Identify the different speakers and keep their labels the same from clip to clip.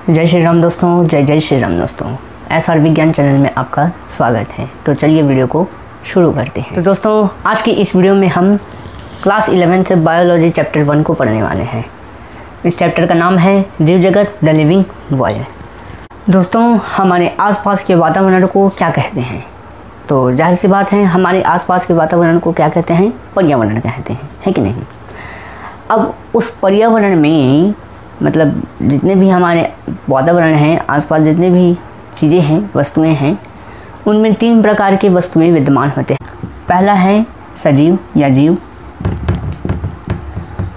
Speaker 1: जय श्री राम दोस्तों, जय श्री राम दोस्तों। SR विज्ञान चैनल में आपका स्वागत है। तो चलिए वीडियो को शुरू करते हैं। तो दोस्तों आज की इस वीडियो में हम क्लास 11th बायोलॉजी चैप्टर 1 को पढ़ने वाले हैं। इस चैप्टर का नाम है जीव जगत द लिविंग वर्ल्ड। दोस्तों हमारे आसपास के वातावरण को क्या कहते हैं? तो जाहिर सी बात है, हमारे आसपास के वातावरण को क्या कहते हैं? पर्यावरण कहते हैं, है कि नहीं। अब उस पर्यावरण में मतलब जितने भी हमारे वातावरण हैं, आसपास जितने भी चीज़ें हैं, वस्तुएं हैं, उनमें 3 प्रकार की वस्तुएं विद्यमान होते हैं। पहला है सजीव या जीव,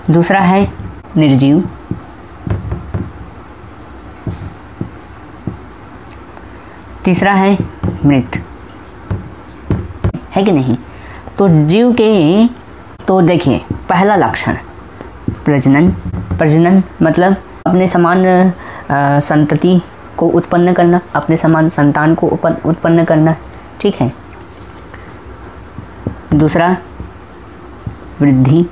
Speaker 1: दूसरा है निर्जीव, तीसरा है मृत, है कि नहीं। तो जीव के तो देखिए, पहला लक्षण प्रजनन मतलब अपने समान संतति को उत्पन्न करना, अपने समान संतान को उत्पन्न करना, ठीक है। दूसरा वृद्धि,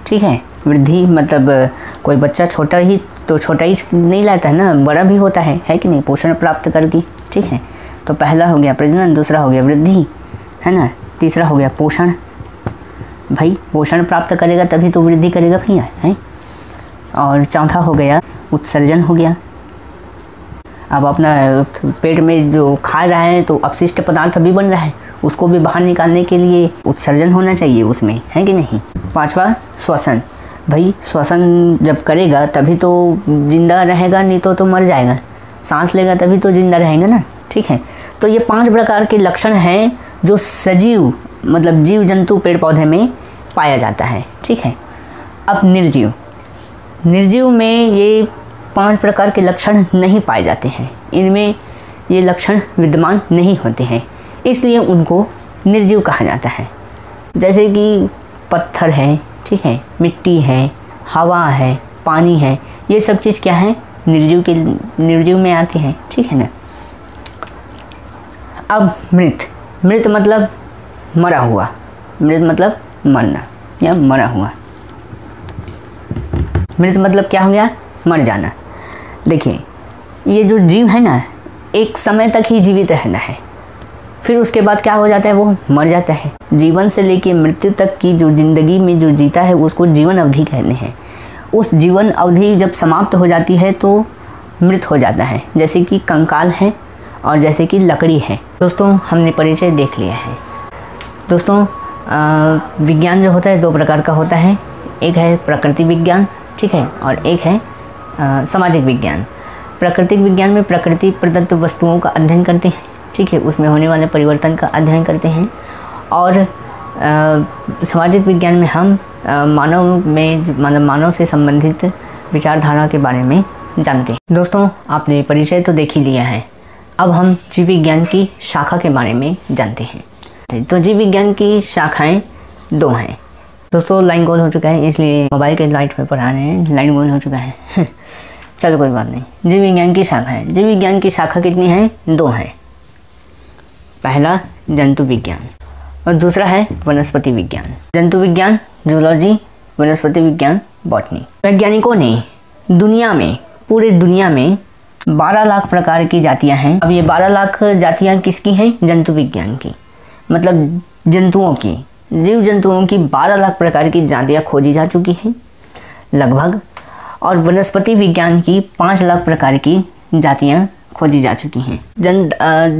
Speaker 1: ठीक है। वृद्धि मतलब कोई बच्चा छोटा ही नहीं लाता है ना, बड़ा भी होता है कि नहीं, पोषण प्राप्त करके, ठीक है। तो पहला हो गया प्रजनन, दूसरा हो गया वृद्धि, है ना, तीसरा हो गया पोषण। भाई पोषण प्राप्त करेगा तभी तो वृद्धि करेगा भैया, है। और चौथा हो गया उत्सर्जन हो गया। अब अपना पेट में जो खा रहा है तो अपशिष्ट पदार्थ भी बन रहा है, उसको भी बाहर निकालने के लिए उत्सर्जन होना चाहिए उसमें, है कि नहीं। पांचवा श्वसन। भाई श्वसन जब करेगा तभी तो जिंदा रहेगा, नहीं तो मर जाएगा। सांस लेगा तभी तो जिंदा रहेगा ना, ठीक है। तो ये 5 प्रकार के लक्षण हैं जो सजीव मतलब जीव जंतु पेड़ पौधे में पाया जाता है, ठीक है। अब निर्जीव में ये 5 प्रकार के लक्षण नहीं पाए जाते हैं, इनमें ये लक्षण विद्यमान नहीं होते हैं, इसलिए उनको निर्जीव कहा जाता है। जैसे कि पत्थर है, ठीक है, मिट्टी है, हवा है, पानी है, ये सब चीज़ क्या है? निर्जीव में आती है, ठीक है ना। अब मृत मतलब मरा हुआ, मृत मतलब मरना या मरा हुआ। मृत मतलब क्या हो गया? मर जाना। देखिए ये जो जीव है ना, एक समय तक ही जीवित रहना है, फिर उसके बाद क्या हो जाता है? वो मर जाता है। जीवन से लेकर मृत्यु तक की जो ज़िंदगी में जो जीता है उसको जीवन अवधि कहते हैं। उस जीवन अवधि जब समाप्त हो जाती है तो मृत हो जाता है, जैसे कि कंकाल है और जैसे कि लकड़ी है। दोस्तों हमने परिचय देख लिया है। दोस्तों विज्ञान जो होता है 2 प्रकार का होता है, एक है प्रकृति विज्ञान, ठीक है, और एक है सामाजिक विज्ञान। प्राकृतिक विज्ञान में प्रकृति प्रदत्त वस्तुओं का अध्ययन करते हैं, ठीक है, उसमें होने वाले परिवर्तन का अध्ययन करते हैं। और सामाजिक विज्ञान में हम मानव से संबंधित विचारधारा के बारे में जानते हैं। दोस्तों आपने परिचय तो देख ही लिया है, अब हम जीव विज्ञान की शाखा के बारे में जानते हैं। तो जीव विज्ञान की शाखाएं 2 हैं। दोस्तों लाइन गोल हो चुका है, इसलिए मोबाइल के लाइट पे पढ़ा रहे हैं, लाइन गोल हो चुका है चलो कोई बात नहीं। जीव विज्ञान की शाखाएं, जीव विज्ञान की शाखा कितनी है? 2 हैं। पहला जंतु विज्ञान और दूसरा है वनस्पति विज्ञान। जंतु विज्ञान जूलॉजी, वनस्पति विज्ञान बॉटनी। वैज्ञानिकों ने पूरे दुनिया में 12 लाख प्रकार की जातियां हैं। अब ये 12 लाख जातियां किसकी हैं? जंतु विज्ञान की, मतलब जंतुओं की, जीव जंतुओं की 12 लाख प्रकार की जातियां खोजी जा चुकी हैं लगभग। और वनस्पति विज्ञान की 5 लाख प्रकार की जातियां खोजी जा चुकी हैं।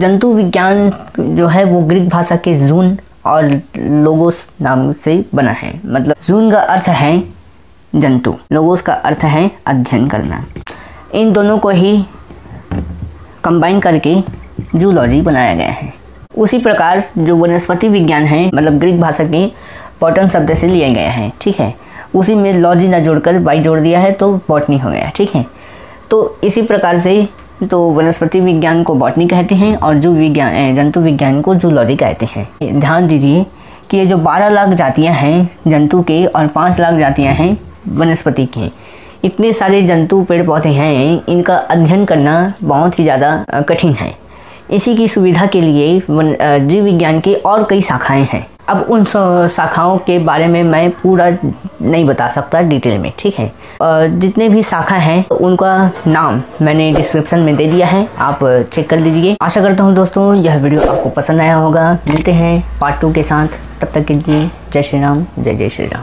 Speaker 1: जंतु विज्ञान जो है वो ग्रीक भाषा के जून और लोगोस नाम से बना है। मतलब जून का अर्थ है जंतु, लोगोस का अर्थ है अध्ययन करना। इन दोनों को ही कंबाइन करके जूलॉजी बनाया गया है। उसी प्रकार जो वनस्पति विज्ञान है, मतलब ग्रीक भाषा के बॉटन शब्द से लिया गया है, ठीक है, उसी में लॉजी ना जोड़कर वाई जोड़ दिया है तो बॉटनी हो गया, ठीक है। तो इसी प्रकार से तो वनस्पति विज्ञान को बॉटनी कहते हैं और जंतु विज्ञान को जूलॉजी कहते हैं। ध्यान दीजिए कि ये जो 12 लाख जातियाँ हैं जंतु के और 5 लाख जातियाँ हैं वनस्पति के, इतने सारे जंतु पेड़ पौधे हैं, इनका अध्ययन करना बहुत ही ज़्यादा कठिन है। इसी की सुविधा के लिए जीव विज्ञान की और कई शाखाएं हैं। अब उन शाखाओं के बारे में मैं पूरा नहीं बता सकता डिटेल में, ठीक है। जितने भी शाखा हैं उनका नाम मैंने डिस्क्रिप्शन में दे दिया है, आप चेक कर लीजिए। आशा करता हूँ दोस्तों यह वीडियो आपको पसंद आया होगा। मिलते हैं पार्ट 2 के साथ, तब तक के लिए जय श्री राम, जय जय श्री राम।